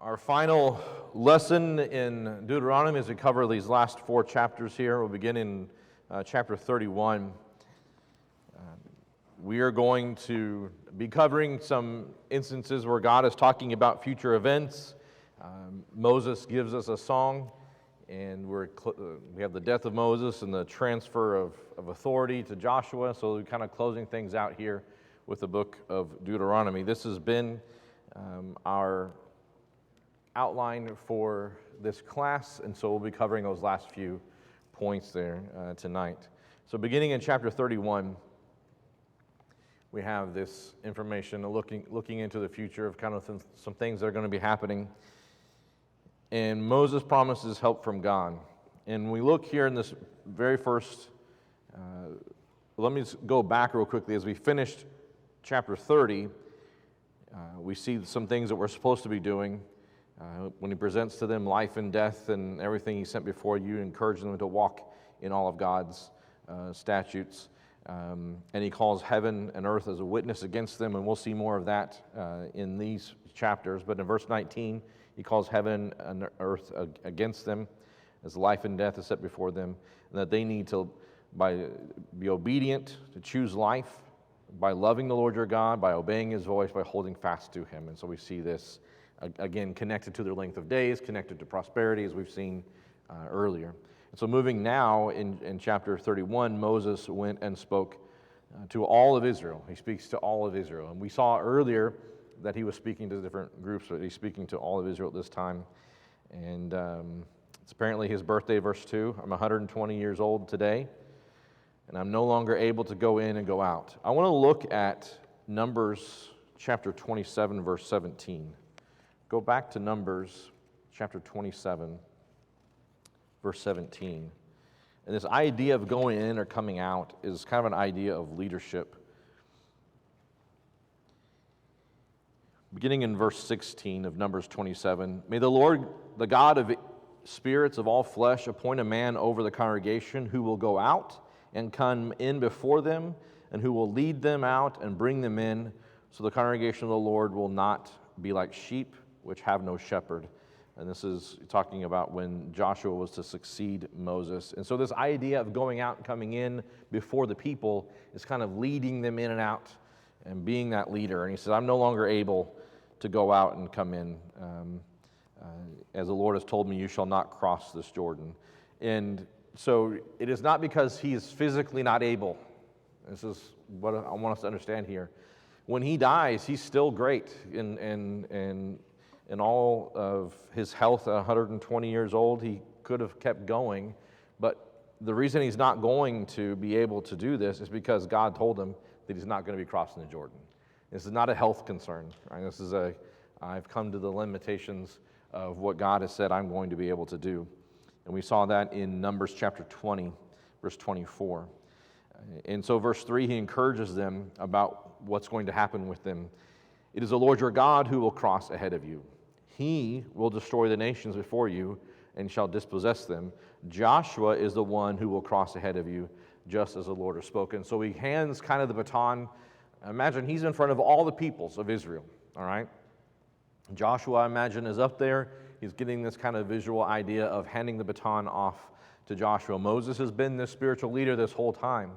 Our final lesson in Deuteronomy as we cover these last four chapters here. We'll begin in chapter 31. We are going to be covering some instances where God is talking about future events. Moses gives us a song, and we have the death of Moses and the transfer of authority to Joshua. So we're kind of closing things out here with the book of Deuteronomy. This has been our outline for this class, and so we'll be covering those last few points there tonight. So beginning in chapter 31, we have this information looking into the future of kind of some things that are going to be happening. And Moses promises help from God. And we look here in this very first, let me just go back real quickly. As we finished chapter 30, we see some things that we're supposed to be doing. When he presents to them life and death and everything he sent before you, encouraging them to walk in all of God's statutes. And he calls heaven and earth as a witness against them, and we'll see more of that in these chapters. But in verse 19, he calls heaven and earth against them as life and death is set before them, and that they need to be obedient, to choose life by loving the Lord your God, by obeying his voice, by holding fast to him. And so we see this again, connected to their length of days, connected to prosperity, as we've seen earlier. And so moving now in chapter 31, Moses went and spoke to all of Israel. He speaks to all of Israel. And we saw earlier that he was speaking to different groups, but he's speaking to all of Israel at this time. And it's apparently his birthday, verse 2. I'm 120 years old today, and I'm no longer able to go in and go out. I want to look at Numbers chapter 27, verse 17. Go back to Numbers chapter 27, verse 17. And this idea of going in or coming out is kind of an idea of leadership. Beginning in verse 16 of Numbers 27, may the Lord, the God of spirits of all flesh, appoint a man over the congregation who will go out and come in before them, and who will lead them out and bring them in, so the congregation of the Lord will not be like sheep which have no shepherd. And this is talking about when Joshua was to succeed Moses. And so this idea of going out and coming in before the people is kind of leading them in and out and being that leader. And he says, I'm no longer able to go out and come in. As the Lord has told me, you shall not cross this Jordan. And so it is not because he is physically not able. This is what I want us to understand here. When he dies, he's still great in all of his health. At 120 years old, he could have kept going, but the reason he's not going to be able to do this is because God told him that he's not going to be crossing the Jordan. This is not a health concern, right? This is I've come to the limitations of what God has said I'm going to be able to do. And we saw that in Numbers chapter 20, verse 24. And so verse 3, he encourages them about what's going to happen with them. It is the Lord your God who will cross ahead of you. He will destroy the nations before you and shall dispossess them. Joshua is the one who will cross ahead of you, just as the Lord has spoken. So he hands kind of the baton. Imagine he's in front of all the peoples of Israel, all right? Joshua, I imagine, is up there. He's getting this kind of visual idea of handing the baton off to Joshua. Moses has been this spiritual leader this whole time.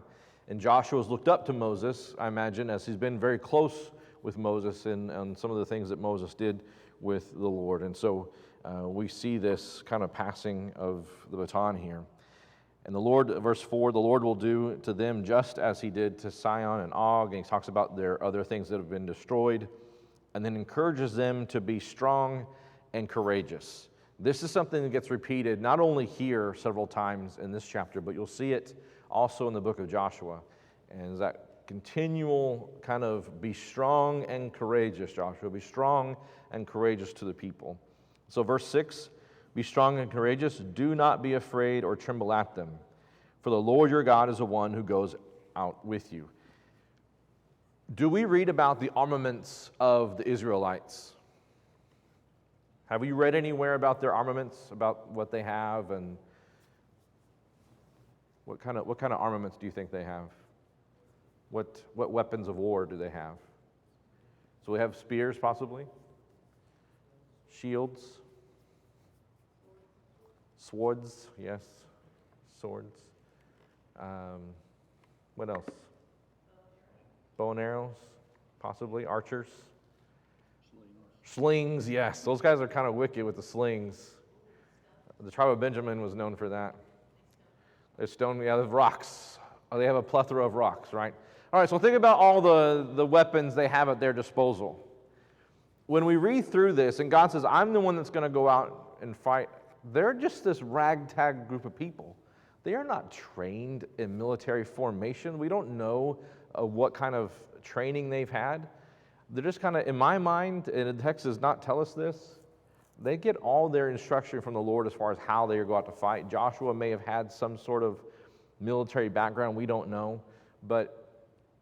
And Joshua's looked up to Moses, I imagine, as he's been very close with Moses and some of the things that Moses did with the Lord. And so we see this kind of passing of the baton here. And the Lord, verse 4, the Lord will do to them just as he did to Sihon and Og. And he talks about their other things that have been destroyed. And then encourages them to be strong and courageous. This is something that gets repeated not only here several times in this chapter, but you'll see it also in the book of Joshua. And that continual kind of be strong and courageous, Joshua. Be strong and courageous to the people. So verse 6, be strong and courageous. Do not be afraid or tremble at them. For the Lord your God is the one who goes out with you. Do we read about the armaments of the Israelites? Have you read anywhere about their armaments, about what they have, and what kind of armaments do you think they have? What weapons of war do they have? So we have spears, possibly, shields, swords, yes, swords. What else? Bow and arrows, possibly, archers. Slings, yes. Those guys are kind of wicked with the slings. The tribe of Benjamin was known for that. There's stone, yeah, there's rocks. Oh, they have a plethora of rocks, right? All right, so think about all the weapons they have at their disposal. When we read through this, and God says, I'm the one that's going to go out and fight, they're just this ragtag group of people. They are not trained in military formation. We don't know what kind of training they've had. They're just kind of, in my mind, and the text does not tell us this, they get all their instruction from the Lord as far as how they go out to fight. Joshua may have had some sort of military background, we don't know. But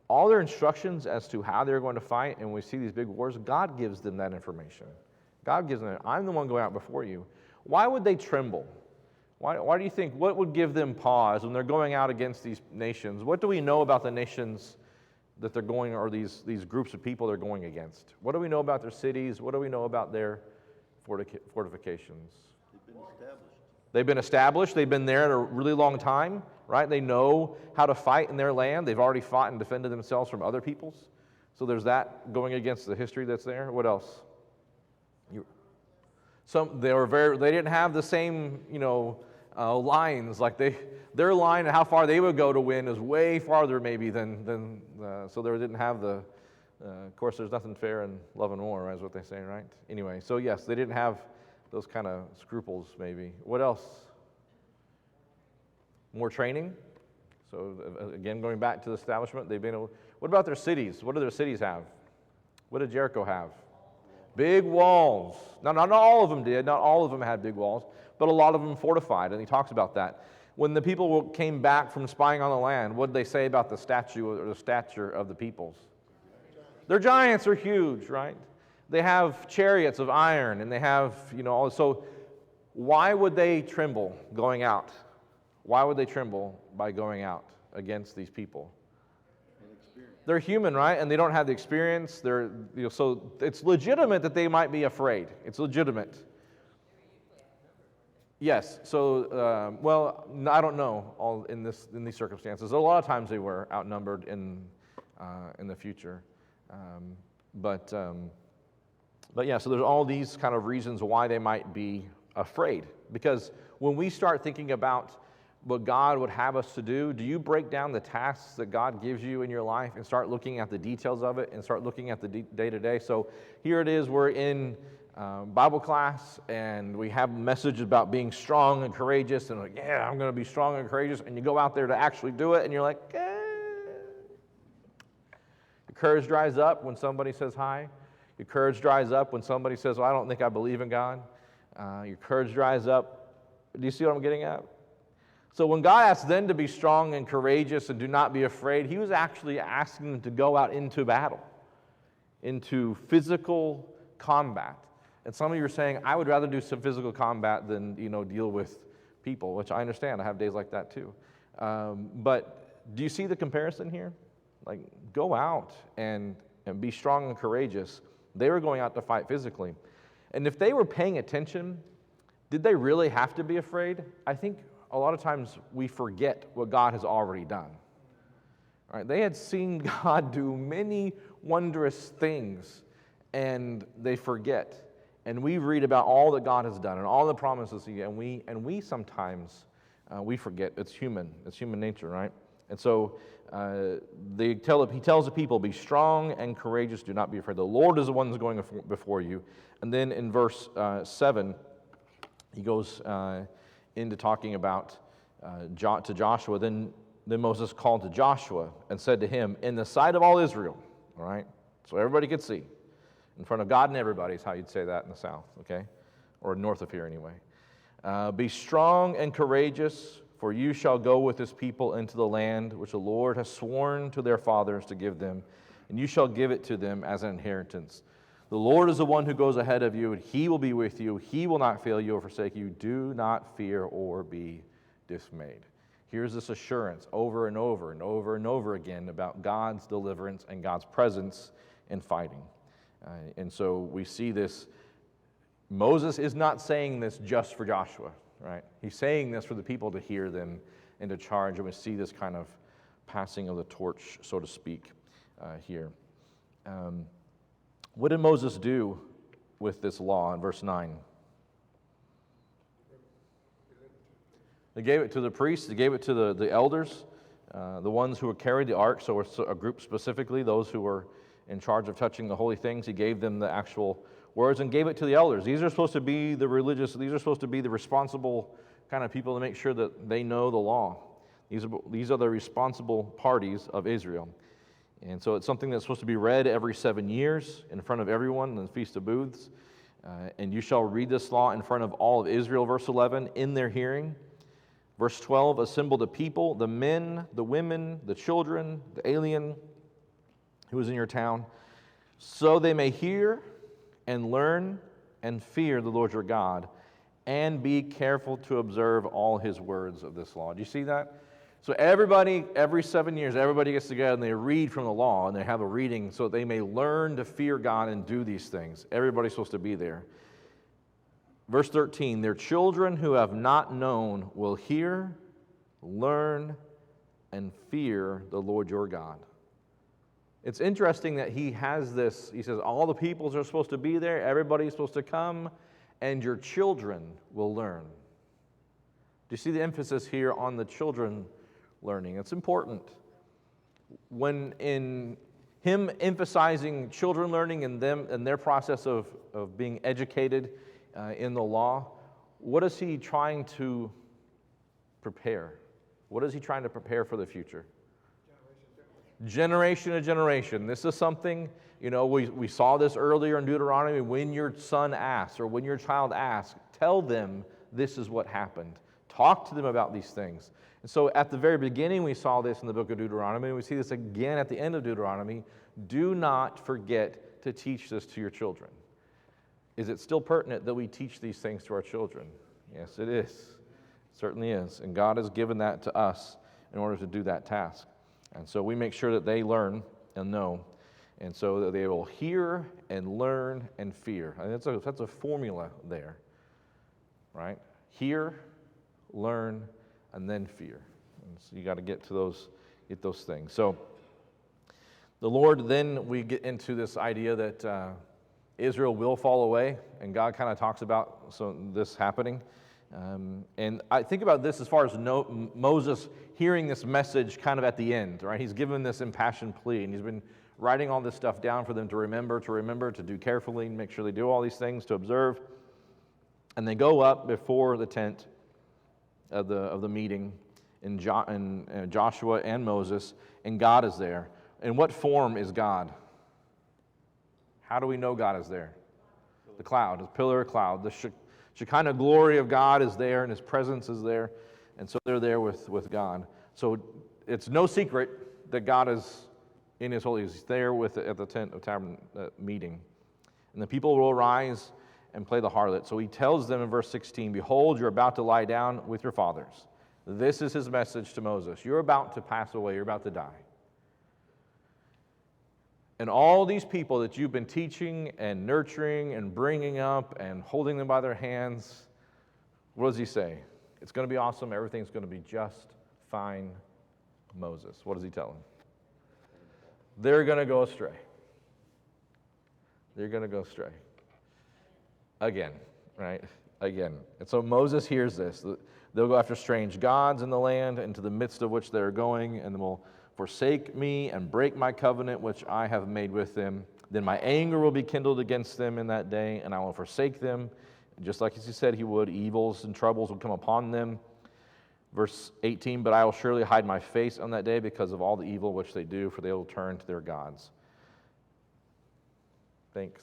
all their instructions as to how they're going to fight, and we see these big wars, God gives them that information. God gives them, I'm the one going out before you. Why would they tremble? Why do you think, what would give them pause when they're going out against these nations? What do we know about the nations that they're going, or these groups of people they're going against? What do we know about their cities? What do we know about their fortifications? They've been established. They've been there a really long time, right? They know how to fight in their land. They've already fought and defended themselves from other peoples. So there's that going against the history that's there. What else? They didn't have the same, lines. Like their line and how far they would go to win is way farther maybe than so they didn't have the. Of course, there's nothing fair in love and war, right, is what they say, right? Anyway, so yes, they didn't have those kind of scruples maybe. What else? More training. So again, going back to the establishment, what about their cities? What do their cities have? What did Jericho have? Big walls. Now, not all of them did. Not all of them had big walls, but a lot of them fortified, and he talks about that. When the people came back from spying on the land, what did they say about the stature of the peoples? Their giants are huge, right? They have chariots of iron, and they have, so why would they tremble going out? Why would they tremble by going out against these people? They're human, right? And they don't have the experience. So it's legitimate that they might be afraid. It's legitimate. Yes. So, I don't know in these circumstances. A lot of times they were outnumbered in the future. But yeah, so there's all these kind of reasons why they might be afraid. Because when we start thinking about what God would have us to do you break down the tasks that God gives you in your life and start looking at the details of it and start looking at the day-to-day? So here it is, we're in Bible class, and we have a message about being strong and courageous, and like, yeah, I'm going to be strong and courageous, and you go out there to actually do it, and you're like, Your courage dries up when somebody says hi. Your courage dries up when somebody says, well, I don't think I believe in God. Your courage dries up. Do you see what I'm getting at? So when God asked them to be strong and courageous and do not be afraid, he was actually asking them to go out into battle, into physical combat. And some of you are saying, I would rather do some physical combat than deal with people, which I understand. I have days like that too. But do you see the comparison here? Like, go out and be strong and courageous. They were going out to fight physically. And if they were paying attention, did they really have to be afraid? I think a lot of times we forget what God has already done. All right, they had seen God do many wondrous things, and they forget. And we read about all that God has done and all the promises and we sometimes we forget. It's human nature, right? And so he tells the people, be strong and courageous, do not be afraid. The Lord is the one who's going before you. And then in verse 7, he goes into talking about to Joshua. Then Moses called to Joshua and said to him, in the sight of all Israel, all right, so everybody could see, in front of God and everybody is how you'd say that in the south, okay, or north of here anyway. Be strong and courageous, for you shall go with this people into the land which the Lord has sworn to their fathers to give them, and you shall give it to them as an inheritance. The Lord is the one who goes ahead of you, and he will be with you. He will not fail you or forsake you. Do not fear or be dismayed. Here's this assurance over and over and over and over again about God's deliverance and God's presence in fighting. And so we see this Moses is not saying this just for Joshua, right? He's saying this for the people to hear them and to charge. And we see this kind of passing of the torch, so to speak, here. What did Moses do with this law in verse 9? They gave it to the priests, they gave it to the elders, the ones who carried the ark, so a group specifically, those who were in charge of touching the holy things. He gave them the actual words and gave it to the elders. These are supposed to be the religious, these are supposed to be the responsible kind of people to make sure that they know the law. These are the responsible parties of Israel. And so it's something that's supposed to be read every 7 years in front of everyone in the Feast of Booths. And you shall read this law in front of all of Israel, verse 11, in their hearing. Verse 12, assemble the people, the men, the women, the children, the alien who is in your town, so they may hear and learn and fear the Lord your God, and be careful to observe all his words of this law. Do you see that? So everybody, every 7 years, everybody gets together and they read from the law, and they have a reading so they may learn to fear God and do these things. Everybody's supposed to be there. Verse 13, their children who have not known will hear, learn, and fear the Lord your God. It's interesting that he has this, he says, all the peoples are supposed to be there, everybody's supposed to come, and your children will learn. Do you see the emphasis here on the children learning? It's important. When in him emphasizing children learning and them and their process of being educated in the law, what is he trying to prepare? What is he trying to prepare for the future? Generation to generation. This is something, we saw this earlier in Deuteronomy. When your son asks or when your child asks, tell them this is what happened. Talk to them about these things. And so at the very beginning, we saw this in the book of Deuteronomy, and we see this again at the end of Deuteronomy. Do not forget to teach this to your children. Is it still pertinent that we teach these things to our children? Yes, it is. It certainly is. And God has given that to us in order to do that task. And so we make sure that they learn and know, and so that they will hear and learn and fear. And that's a formula there, right? Hear, learn, and then fear. And so you got to get those things. So the Lord, then we get into this idea that Israel will fall away, and God kind of talks about this happening. And I think about this as far as Moses hearing this message kind of at the end, right? He's given this impassioned plea, and he's been writing all this stuff down for them to remember, to do carefully, and make sure they do all these things, to observe. And they go up before the tent of the meeting in Joshua and Moses, and God is there. In what form is God? How do we know God is there? The cloud, the pillar of cloud, the Shekinah glory of God is there, and his presence is there, and so they're there with God. So it's no secret that God is in his holy. He's there at the tent of tabernacle meeting. And the people will rise and play the harlot. So he tells them in verse 16, behold, you're about to lie down with your fathers. This is his message to Moses. You're about to pass away. You're about to die. And all these people that you've been teaching and nurturing and bringing up and holding them by their hands, what does he say? It's going to be awesome. Everything's going to be just fine, Moses. What does he tell them? They're going to go astray. They're going to go astray. Again, right? Again. And so Moses hears this. They'll go after strange gods in the land, into the midst of which they're going, and will forsake me and break my covenant which I have made with them. Then my anger will be kindled against them in that day, and I will forsake them. Just like he said he would, evils and troubles will come upon them. Verse 18, but I will surely hide my face on that day because of all the evil which they do, for they will turn to their gods. Thanks.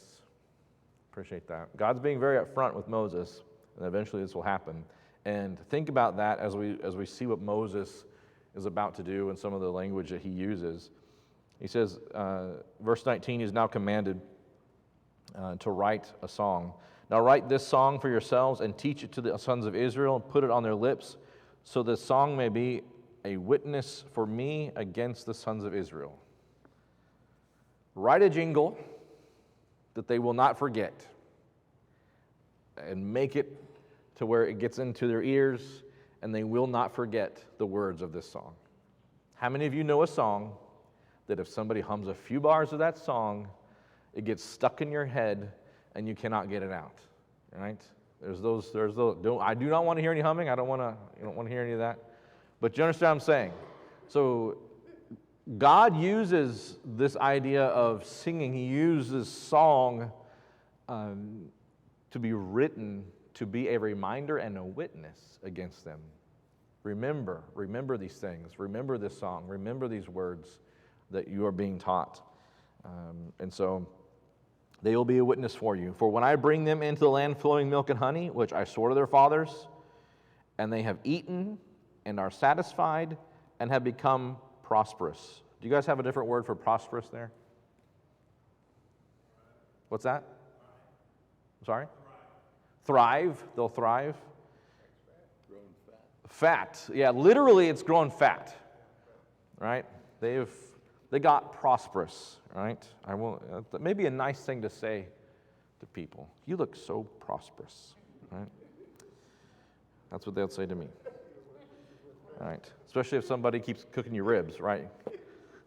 Appreciate that. God's being very upfront with Moses, and eventually this will happen. And think about that as we see what Moses is about to do and some of the language that he uses. He says, verse 19, he's now commanded to write a song. Now write this song for yourselves and teach it to the sons of Israel and put it on their lips, so the song may be a witness for me against the sons of Israel. Write a jingle that they will not forget. and make it to where it gets into their ears, and they will not forget the words of this song. How many of you know a song that if somebody hums a few bars of that song, it gets stuck in your head and you cannot get it out, right? There's those. I do not want to hear any humming. You don't want to hear any of that. But you understand what I'm saying? So God uses this idea of singing. He uses song to be written to be a reminder and a witness against them. Remember these things. Remember this song. Remember these words that you are being taught. And so they will be a witness for you. For when I bring them into the land flowing milk and honey, which I swore to their fathers, and they have eaten and are satisfied and have become prosperous. Do you guys have a different word for prosperous there? What's that? Sorry? Thrive. They'll thrive. Fat. Yeah, literally it's grown fat. Right? They got prosperous, right? Maybe a nice thing to say to people. You look so prosperous, right? That's what they'll say to me. All right. Especially if somebody keeps cooking you ribs, right?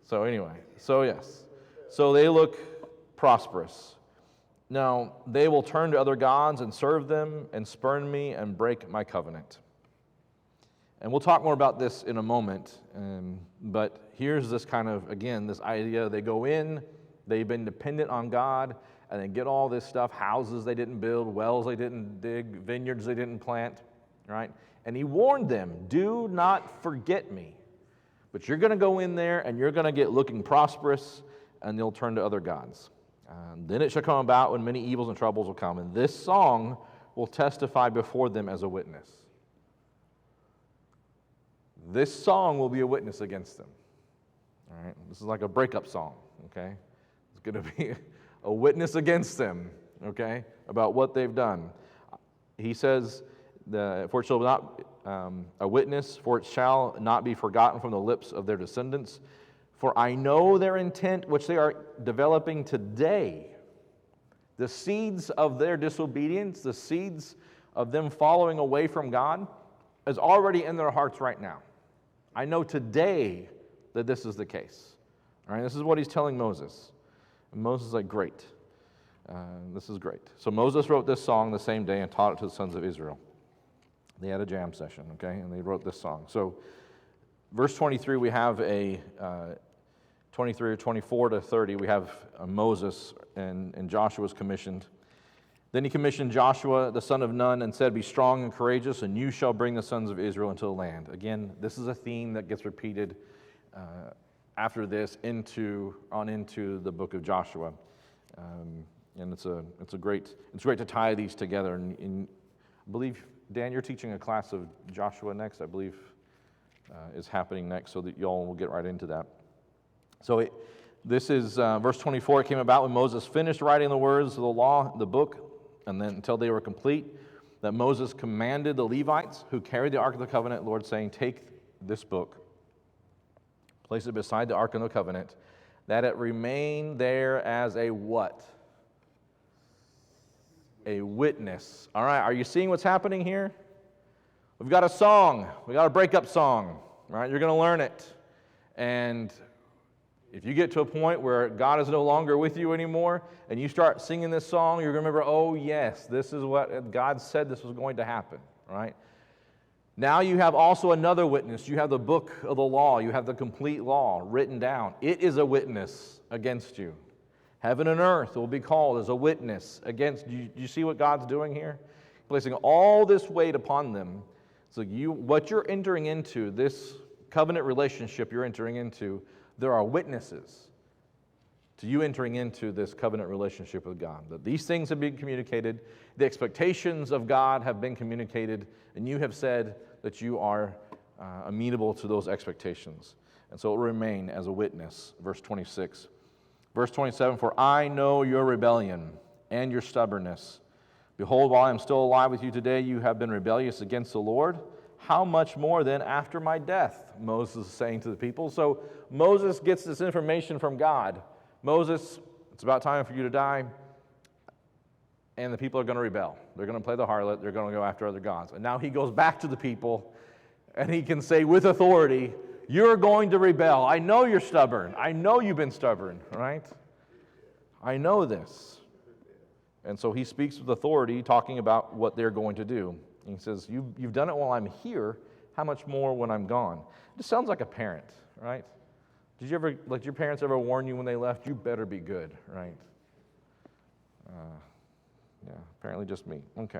So anyway, yes. So they look prosperous. Now, they will turn to other gods and serve them and spurn me and break my covenant. And we'll talk more about this in a moment, but here's this kind of, again, this idea. They go in, they've been dependent on God, and they get all this stuff, houses they didn't build, wells they didn't dig, vineyards they didn't plant, right? And he warned them, do not forget me. But you're going to go in there, and you're going to get looking prosperous, and they'll turn to other gods. Then it shall come about when many evils and troubles will come, and this song will testify before them as a witness. This song will be a witness against them. All right? This is like a breakup song, okay? It's going to be a witness against them, okay, about what they've done. He says, for it shall not a witness, for it shall not be forgotten from the lips of their descendants. For I know their intent, which they are developing today. The seeds of their disobedience, the seeds of them following away from God, is already in their hearts right now. I know today that this is the case. All right, this is what he's telling Moses. And Moses is like, great. This is great. So Moses wrote this song the same day and taught it to the sons of Israel. They had a jam session, okay, and they wrote this song. So verse 23, we have 23 or 24 to 30, we have Moses and Joshua's commissioned. Then he commissioned Joshua, the son of Nun, and said, be strong and courageous, and you shall bring the sons of Israel into the land. Again, this is a theme that gets repeated after this into the book of Joshua. And it's great to tie these together. And I believe, Dan, you're teaching a class of Joshua next, I believe is happening next, so that y'all will get right into that. So this is verse 24. It came about when Moses finished writing the words of the law, the book, and then until they were complete, that Moses commanded the Levites who carried the Ark of the Covenant, Lord, saying, take this book, place it beside the Ark of the Covenant, that it remain there as a what? A witness. All right, are you seeing what's happening here? We've got a song. We got a breakup song, right? You're going to learn it. And if you get to a point where God is no longer with you anymore and you start singing this song, you're going to remember, oh, yes, this is what God said this was going to happen, right? Now you have also another witness. You have the book of the law. You have the complete law written down. It is a witness against you. Heaven and earth will be called as a witness against you. Do you see what God's doing here? Placing all this weight upon them. So what you're entering into, this covenant relationship you're entering into, there are witnesses to you entering into this covenant relationship with God. That these things have been communicated, the expectations of God have been communicated, and you have said that you are amenable to those expectations. And so it will remain as a witness. Verse 26. Verse 27, for I know your rebellion and your stubbornness. Behold, while I am still alive with you today, you have been rebellious against the Lord. How much more then after my death? Moses is saying to the people. So Moses gets this information from God. Moses, it's about time for you to die. and the people are going to rebel. They're going to play the harlot. They're going to go after other gods. And now he goes back to the people, and he can say with authority, you're going to rebel. I know you're stubborn. I know you've been stubborn, right? I know this. And so he speaks with authority, talking about what they're going to do. He says, you've done it while I'm here. How much more when I'm gone? It sounds like a parent, right? Did your parents ever warn you when they left? You better be good, right? Yeah, apparently just me. Okay.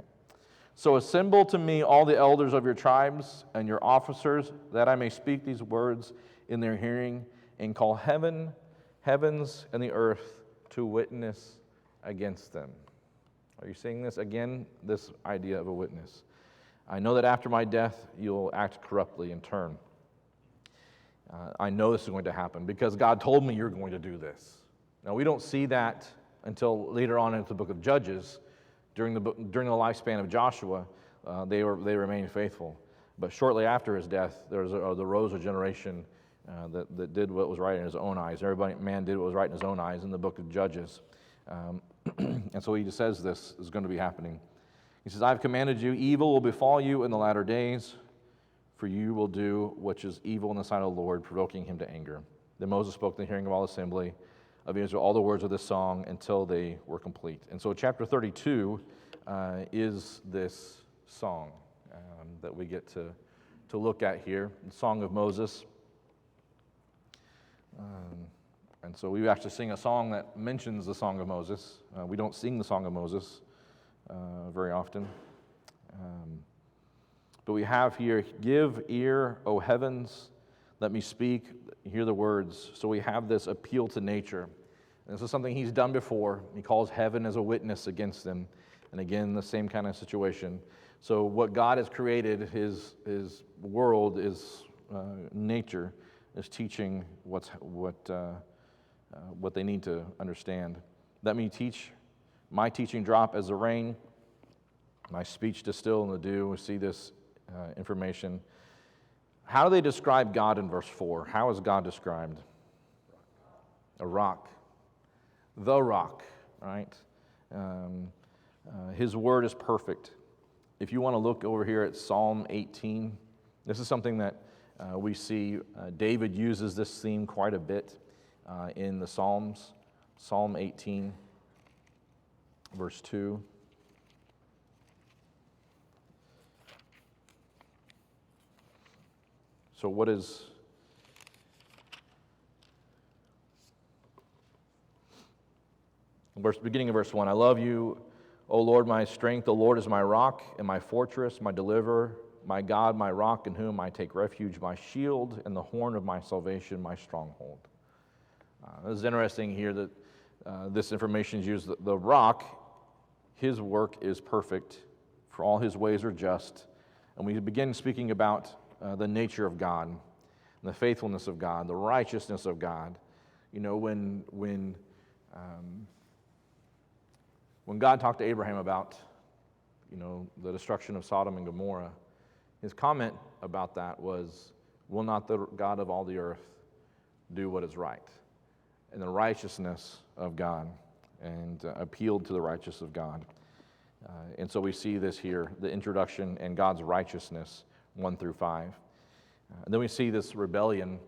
So assemble to me all the elders of your tribes and your officers, that I may speak these words in their hearing, and call heavens, and the earth to witness against them. Are you seeing this? Again, this idea of a witness. I know that after my death, you'll act corruptly and turn. I know this is going to happen because God told me you're going to do this. Now, we don't see that until later on into the book of Judges. During the lifespan of Joshua, they remained faithful. But shortly after his death, there arose a generation that did what was right in his own eyes. Man did what was right in his own eyes in the book of Judges. And so he just says this is going to be happening. He says, I've commanded you, evil will befall you in the latter days, for you will do which is evil in the sight of the Lord, provoking him to anger. Then Moses spoke in the hearing of all the assembly of Israel all the words of this song until they were complete. And so chapter 32 is this song that we get to look at here, the Song of Moses. And so we actually sing a song that mentions the Song of Moses. We don't sing the Song of Moses very often. But we have here, give ear, O heavens, let me speak, hear the words. So we have this appeal to nature. And this is something he's done before. He calls heaven as a witness against them. And again, the same kind of situation. So what God has created, his world is nature, is teaching what they need to understand. Let me teach, my teaching drop as the rain, my speech distill in the dew. We see this information. How do they describe God in verse 4? How is God described? A rock. The rock, right? His word is perfect. If you want to look over here at Psalm 18, this is something that we see David uses this theme quite a bit in the Psalms. Psalm 18, verse 2. So what is... beginning of verse 1, I love you, O Lord, my strength. The Lord is my rock and my fortress, my deliverer, my God, my rock in whom I take refuge, my shield and the horn of my salvation, my stronghold. This is interesting here that this information is used. The rock, his work is perfect, for all his ways are just. And we begin speaking about the nature of God, and the faithfulness of God, the righteousness of God. You know, when God talked to Abraham about, the destruction of Sodom and Gomorrah, his comment about that was, will not the God of all the earth do what is right? And the righteousness of God, and appealed to the righteousness of God. And so we see this here, the introduction and God's righteousness, 1 through 5. And then we see this rebellion.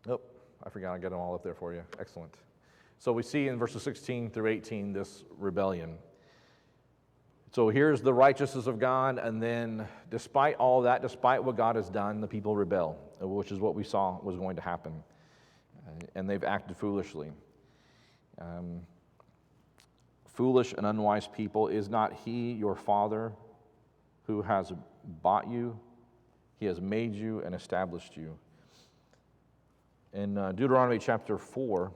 Oh, I forgot I got them all up there for you. Excellent. So we see in verses 16 through 18 this rebellion. So here's the righteousness of God, and then despite all that, despite what God has done, the people rebel, which is what we saw was going to happen. And they've acted foolishly. Foolish and unwise people, is not he your father who has bought you? He has made you and established you. In Deuteronomy chapter 4,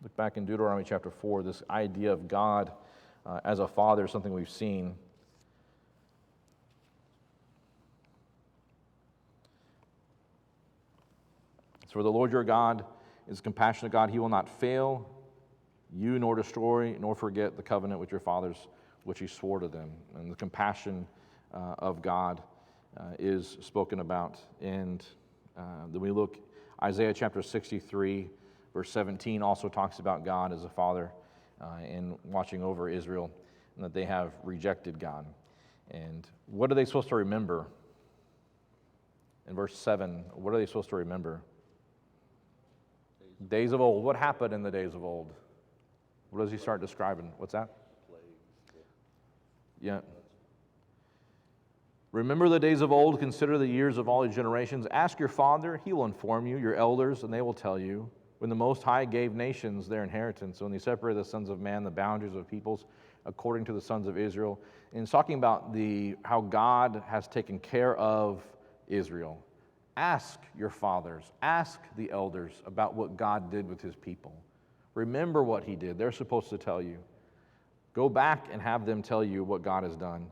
look back in Deuteronomy chapter 4, this idea of God as a father is something we've seen. So for the Lord your God is a compassionate God. He will not fail you nor destroy nor forget the covenant with your fathers which he swore to them. And the compassion of God is spoken about. And then we look, Isaiah chapter 63, verse 17 also talks about God as a father. in watching over Israel, and that they have rejected God. And what are they supposed to remember? In verse 7, what are they supposed to remember? Days of old. What happened in the days of old? What does he start describing? What's that? Yeah. Remember the days of old, consider the years of all your generations. Ask your father, he will inform you, your elders, and they will tell you. When the Most High gave nations their inheritance, when he separated the sons of man, the boundaries of peoples, according to the sons of Israel. And it's talking about how God has taken care of Israel. Ask your fathers, ask the elders about what God did with his people. Remember what he did. They're supposed to tell you. Go back and have them tell you what God has done.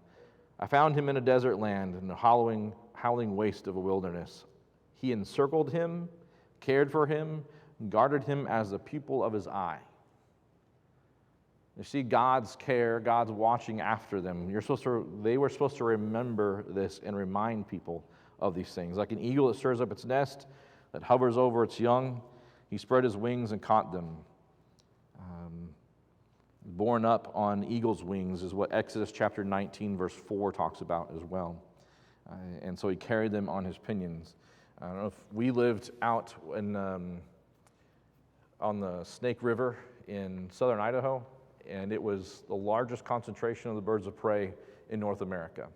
I found him in a desert land, in the howling waste of a wilderness. He encircled him, cared for him, guarded him as the pupil of his eye. You see God's care, God's watching after them. They were supposed to remember this and remind people of these things. Like an eagle that stirs up its nest, that hovers over its young, he spread his wings and caught them. Borne up on eagle's wings is what Exodus chapter 19 verse 4 talks about as well. And so he carried them on his pinions. I don't know if we lived out on the Snake River in southern Idaho, and it was the largest concentration of the birds of prey in North America.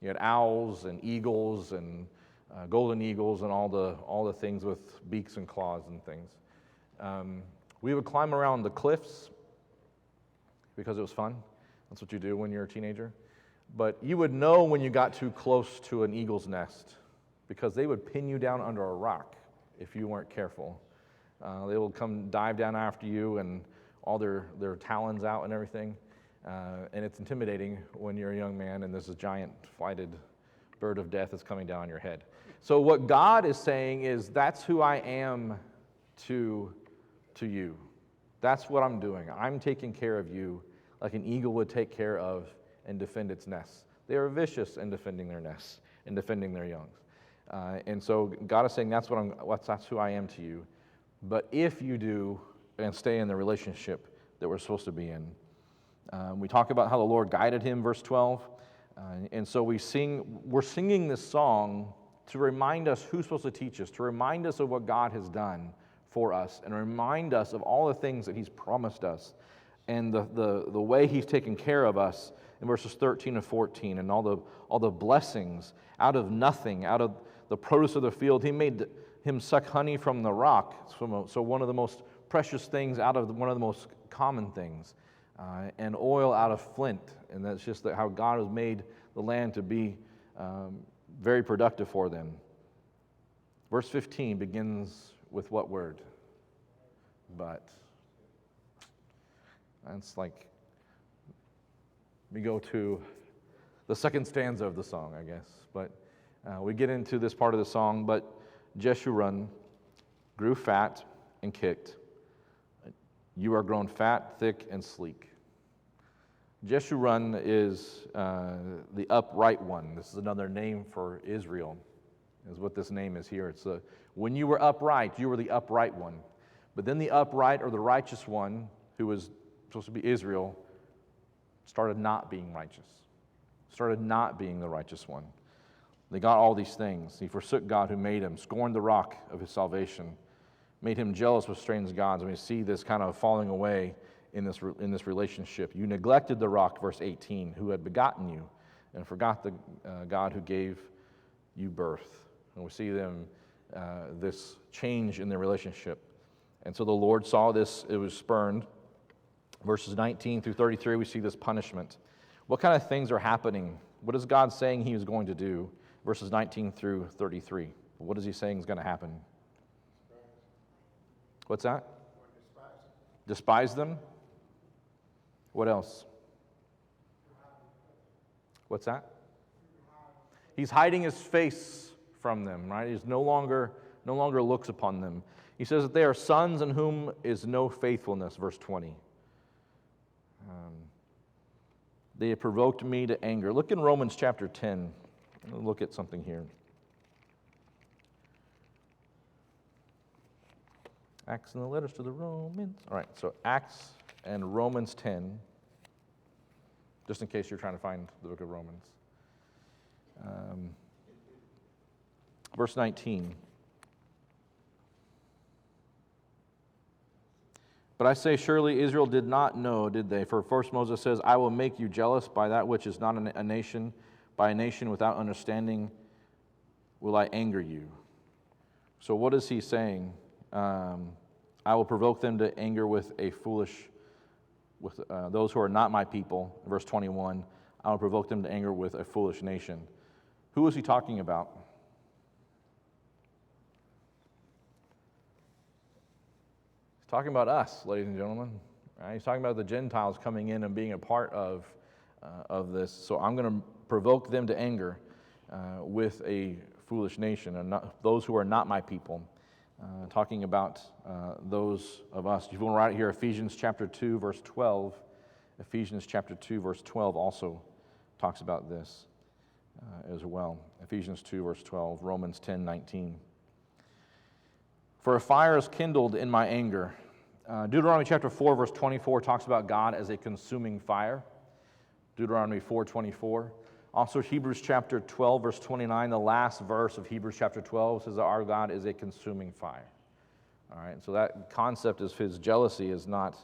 You had owls and eagles and golden eagles and all the things with beaks and claws and things. We would climb around the cliffs because it was fun. That's what you do when you're a teenager. But you would know when you got too close to an eagle's nest because they would pin you down under a rock if you weren't careful. They will come dive down after you and all their talons out and everything. And it's intimidating when you're a young man and there's a giant flighted bird of death that's coming down on your head. So what God is saying is, that's who I am to you. That's what I'm doing. I'm taking care of you like an eagle would take care of and defend its nests. They are vicious in defending their nests and defending their young. And so God is saying, that's who I am to you. But if you do and stay in the relationship that we're supposed to be in. We talk about how the Lord guided him, verse 12. And so we're singing this song to remind us who's supposed to teach us, to remind us of what God has done for us, and remind us of all the things that he's promised us, and the way he's taken care of us in verses 13 and 14, and all the blessings out of nothing, out of the produce of the field. He made him suck honey from the rock, so one of the most precious things out of one of the most common things, and oil out of flint. And that's just how God has made the land to be very productive for them. Verse 15 begins with what word? But. That's like, we go to the second stanza of the song, I guess. But we get into this part of the song. But Jeshurun grew fat and kicked. You are grown fat, thick, and sleek. Jeshurun is the upright one. This is another name for Israel, is what this name is here. It's when you were upright, you were the upright one. But then the upright, or the righteous one, who was supposed to be Israel, started not being righteous, started not being the righteous one. They got all these things. He forsook God who made him, scorned the rock of his salvation, made him jealous with strange gods. And we see this kind of falling away in this relationship. You neglected the rock, verse 18, who had begotten you, and forgot the God who gave you birth. And we see this change in their relationship. And so the Lord saw this, it was spurned. Verses 19 through 33, we see this punishment. What kind of things are happening? What is God saying he is going to do? Verses 19 through 33. What is he saying is going to happen? What's that? Despise them? What else? What's that? He's hiding his face from them, right? He's no longer looks upon them. He says that they are sons in whom is no faithfulness, verse 20. They have provoked me to anger. Look in Romans chapter 10. Look at something here. Acts and the letters to the Romans. All right, so Acts and Romans 10, just in case you're trying to find the book of Romans. Verse 19. But I say, surely Israel did not know, did they? For first Moses says, I will make you jealous by that which is not a nation. By a nation without understanding will I anger you. So what is he saying? I will provoke them to anger with those who are not my people. Verse 21, I will provoke them to anger with a foolish nation. Who is he talking about? He's talking about us, ladies and gentlemen. Right? He's talking about the Gentiles coming in and being a part of this. So I'm going to provoke them to anger with a foolish nation, and those who are not my people. Talking about those of us. If you want to write it here, Ephesians chapter 2, verse 12. Ephesians chapter 2, verse 12 also talks about this as well. Ephesians 2, verse 12. Romans 10, 19. For a fire is kindled in my anger. Deuteronomy chapter 4, verse 24 talks about God as a consuming fire. Deuteronomy 4:24. Also Hebrews chapter 12, verse 29, the last verse of Hebrews chapter 12 says that our God is a consuming fire. All right, so that concept of his jealousy is not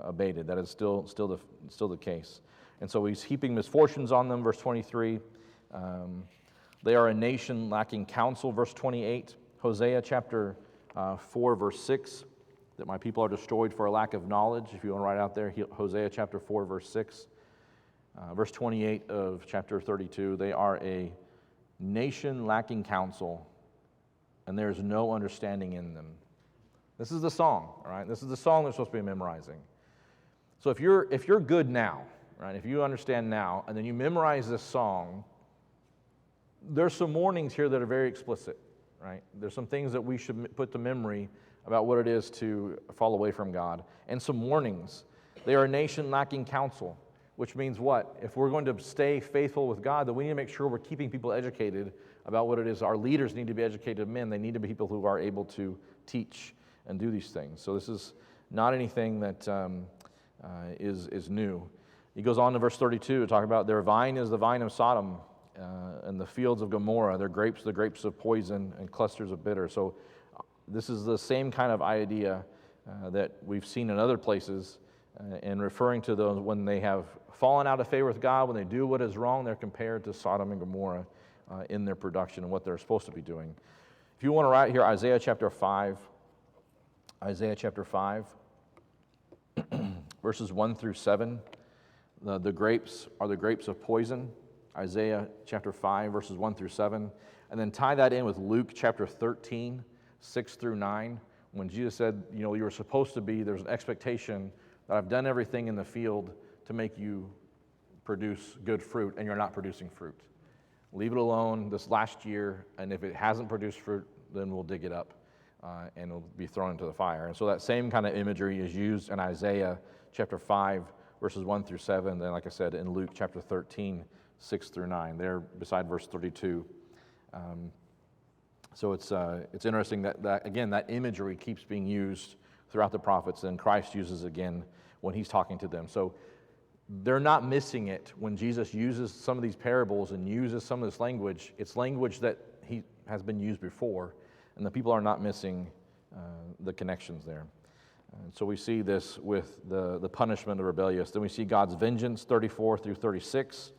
abated. That is still the case. And so he's heaping misfortunes on them, verse 23. They are a nation lacking counsel, verse 28. Hosea chapter 4, verse 6, that my people are destroyed for a lack of knowledge. If you want to write out there, Hosea chapter 4, verse 6. Verse 28 of chapter 32, they are a nation lacking counsel, and there is no understanding in them. This is the song, all right? This is the song they're supposed to be memorizing. So if you're good now, right? If you understand now, and then you memorize this song, there's some warnings here that are very explicit, right? There's some things that we should put to memory about what it is to fall away from God, and some warnings. They are a nation lacking counsel. Which means what? If we're going to stay faithful with God, then we need to make sure we're keeping people educated about what it is. Our leaders need to be educated men. They need to be people who are able to teach and do these things. So this is not anything that is new. He goes on to verse 32 to talk about their vine is the vine of Sodom and the fields of Gomorrah, their grapes, the grapes of poison and clusters of bitter. So this is the same kind of idea that we've seen in other places. And referring to those when they have fallen out of favor with God, when they do what is wrong, they're compared to Sodom and Gomorrah in their production and what they're supposed to be doing. If you want to write here, Isaiah chapter 5, verses 1 through 7, the grapes are the grapes of poison. Isaiah chapter 5, verses 1 through 7. And then tie that in with Luke chapter 13, 6 through 9, when Jesus said, you were supposed to be, there's an expectation that I've done everything in the field to make you produce good fruit, and you're not producing fruit. Leave it alone this last year, and if it hasn't produced fruit, then we'll dig it up, and it'll be thrown into the fire. And so that same kind of imagery is used in Isaiah chapter 5, verses 1 through 7, and then, like I said, in Luke chapter 13, 6 through 9, there beside verse 32. So it's interesting that again, that imagery keeps being used throughout the prophets, and Christ uses again when he's talking to them. So they're not missing it when Jesus uses some of these parables and uses some of this language. It's language that he has been used before, and the people are not missing the connections there. And so we see this with the punishment of the rebellious. Then we see God's vengeance, 34 through 36.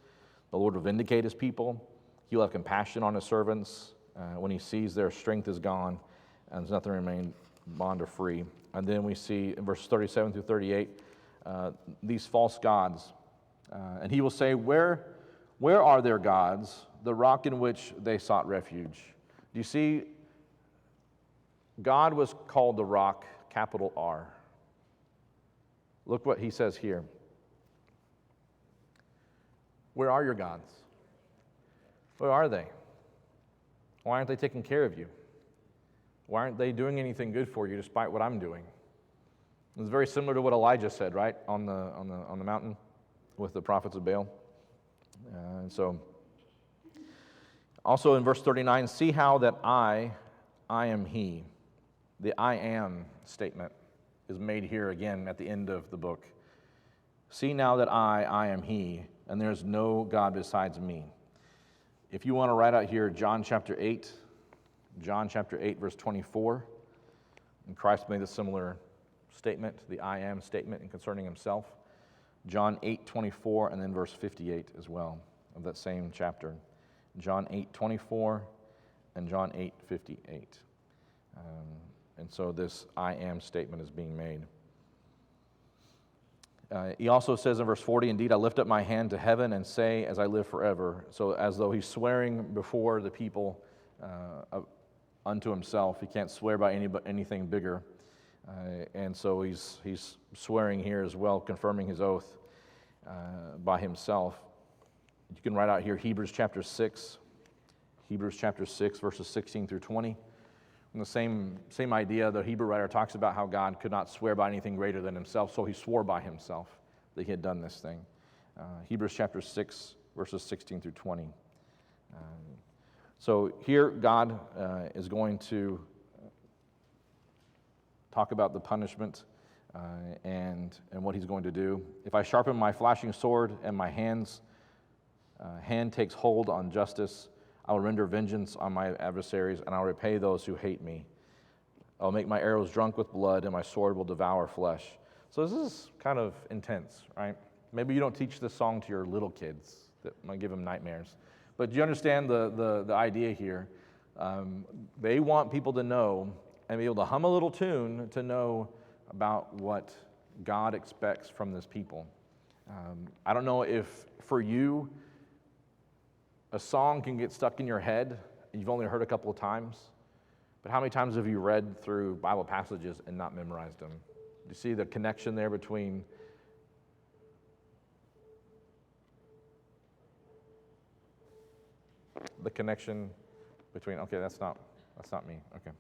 The Lord will vindicate his people. He'll have compassion on his servants when he sees their strength is gone and there's nothing remain bond or free. And then we see in verses 37 through 38, these false gods. And he will say, where are their gods, the rock in which they sought refuge? Do you see, God was called the rock, capital R. Look what he says here. Where are your gods? Where are they? Why aren't they taking care of you? Why aren't they doing anything good for you despite what I'm doing? It's very similar to what Elijah said, right, on the mountain with the prophets of Baal. And so, also in verse 39, see how that I am he, the I am statement. is made here again at the end of the book. See now that I am he, and there is no God besides me. If you want to write out here John chapter 8, verse 24, and Christ made a similar statement, the I am statement in concerning himself. John 8:24, and then verse 58 as well of that same chapter. John 8:24 and John 8:58. And so this I am statement is being made. He also says in verse 40, indeed, I lift up my hand to heaven and say, as I live forever. So as though he's swearing before the people unto himself. He can't swear by anything bigger. And so he's swearing here as well, confirming his oath by himself. You can write out here Hebrews chapter 6, verses 16 through 20. And the same idea, the Hebrew writer talks about how God could not swear by anything greater than himself, so he swore by himself that he had done this thing. Hebrews chapter 6, verses 16 through 20. So here God is going to talk about the punishment and what he's going to do. If I sharpen my flashing sword and my hand takes hold on justice, I will render vengeance on my adversaries, and I will repay those who hate me. I will make my arrows drunk with blood, and my sword will devour flesh. So this is kind of intense, right? Maybe you don't teach this song to your little kids. That might give them nightmares. But do you understand the idea here? They want people to know and be able to hum a little tune to know about what God expects from this people. I don't know if for you, a song can get stuck in your head, and you've only heard a couple of times, but how many times have you read through Bible passages and not memorized them? Do you see the connection there between okay, that's not me, okay.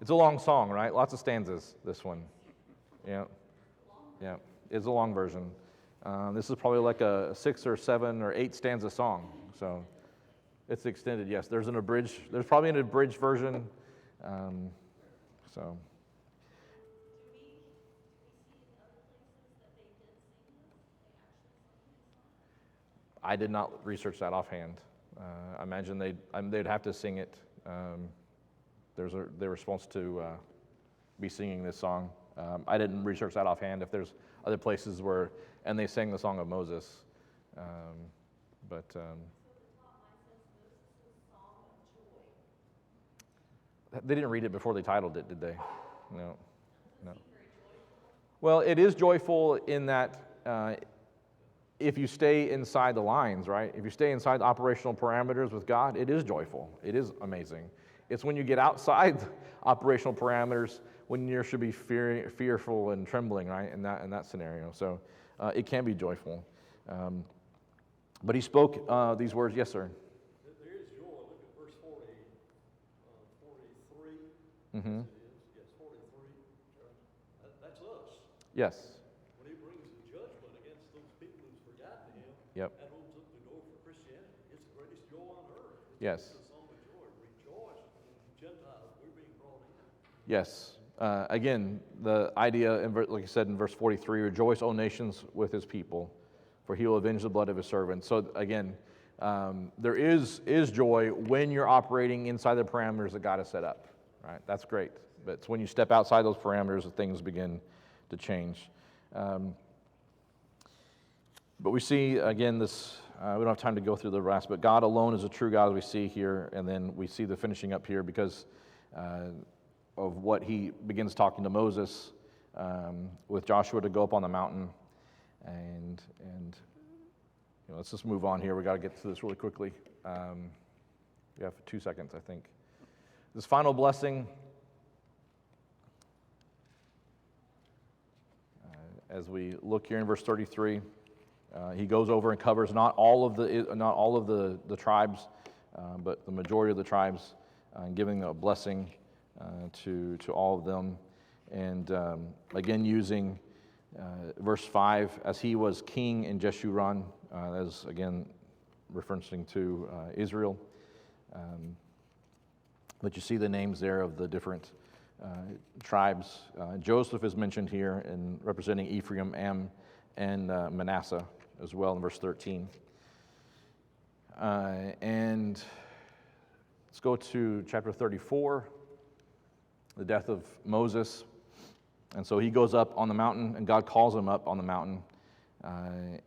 It's a long song, right? Lots of stanzas, this one. Yeah, it's a long version. This is probably like a 6 or 7 or 8 stanza song, so it's extended. Yes, there's probably an abridged version. So. I did not research that offhand. I imagine they'd have to sing it. They were supposed to be singing this song. I didn't research that offhand. If there's other places where, and they sang the song of Moses, but they didn't read it before they titled it, did they? No. Well, it is joyful in that if you stay inside the lines, right? If you stay inside the operational parameters with God, it is joyful. It is amazing. It's when you get outside the operational parameters when you should be fearful and trembling, right? In that scenario, so it can be joyful. But he spoke these words. Yes, sir. There is joy. Look at verse 43. Mm-hmm. Yes, 43. That's us. Yes. When he brings the judgment against those people who've forgotten him, yep. That opens up the door for Christianity. It's the greatest joy on earth. Yes. It's a song of joy. Rejoice, Gentiles, we're being brought in. Yes. Again, the idea, like I said in verse 43, rejoice, O nations, with his people, for he will avenge the blood of his servants. So again, there is joy when you're operating inside the parameters that God has set up, right? That's great. But it's when you step outside those parameters that things begin to change. But we see, again, this, we don't have time to go through the rest, but God alone is a true God, as we see here, and then we see the finishing up here because of what he begins talking to Moses with Joshua to go up on the mountain. And let's just move on here. We got to get through this really quickly. We have 2 seconds, I think. This final blessing, as we look here in verse 33, he goes over and covers not all of the tribes, but the majority of the tribes, and giving a blessing to all of them, and again using verse 5, as he was king in Jeshurun, as again referencing to Israel. But you see the names there of the different tribes. Joseph is mentioned here in representing Ephraim and Manasseh as well in verse 13. And let's go to chapter 34, the death of Moses. And so he goes up on the mountain, and God calls him up on the mountain.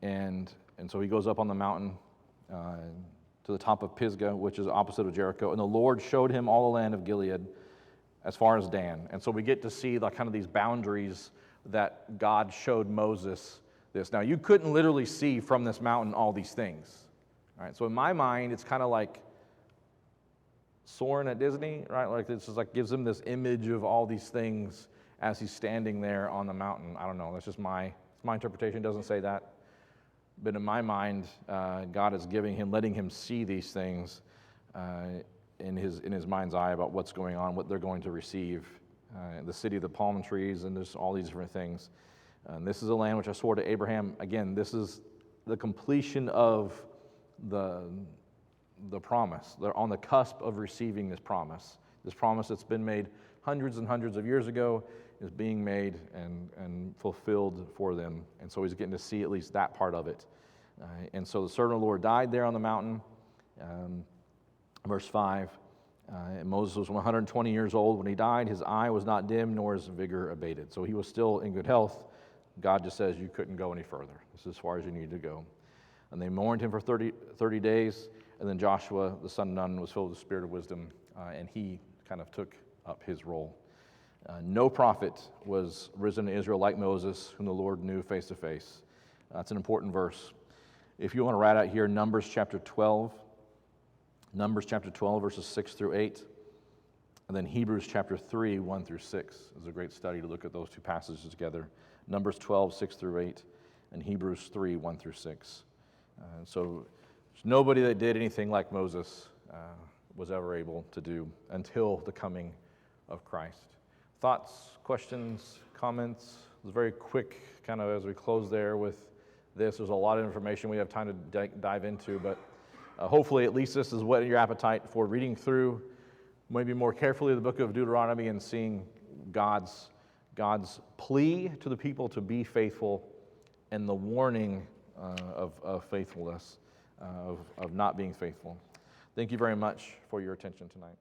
And so he goes up on the mountain to the top of Pisgah, which is opposite of Jericho. And the Lord showed him all the land of Gilead as far as Dan. And so we get to see kind of these boundaries that God showed Moses this. Now, you couldn't literally see from this mountain all these things. All right, so in my mind, it's kind of like Soarin' at Disney, right? Like this is gives him this image of all these things as he's standing there on the mountain. I don't know. That's just my interpretation. It doesn't say that. But in my mind, God is letting him see these things in his mind's eye about what's going on, what they're going to receive, the city of the palm trees, and there's all these different things. And this is a land which I swore to Abraham. Again, this is the completion of the promise. They're on the cusp of receiving this promise. This promise that's been made hundreds and hundreds of years ago is being made and fulfilled for them. And so he's getting to see at least that part of it. And so the servant of the Lord died there on the mountain. Verse 5, and Moses was 120 years old when he died. His eye was not dim, nor his vigor abated. So he was still in good health. God just says you couldn't go any further. This is as far as you need to go. And they mourned him for 30 days. And then Joshua, the son of Nun, was filled with the spirit of wisdom, and he kind of took up his role. No prophet was risen in Israel like Moses, whom the Lord knew face to face. That's an important verse. If you want to write out here, Numbers chapter 12, verses 6 through 8, and then Hebrews chapter 3, 1 through 6 is a great study to look at those two passages together. Numbers 12, 6 through 8, and Hebrews 3, 1 through 6. So there's nobody that did anything like Moses was ever able to do until the coming of Christ. Thoughts, questions, comments? It was very quick kind of as we close there with this. There's a lot of information we have time to dive into, but hopefully at least this is whetting your appetite for reading through maybe more carefully the book of Deuteronomy and seeing God's plea to the people to be faithful and the warning of faithfulness, of not being faithful. Thank you very much for your attention tonight.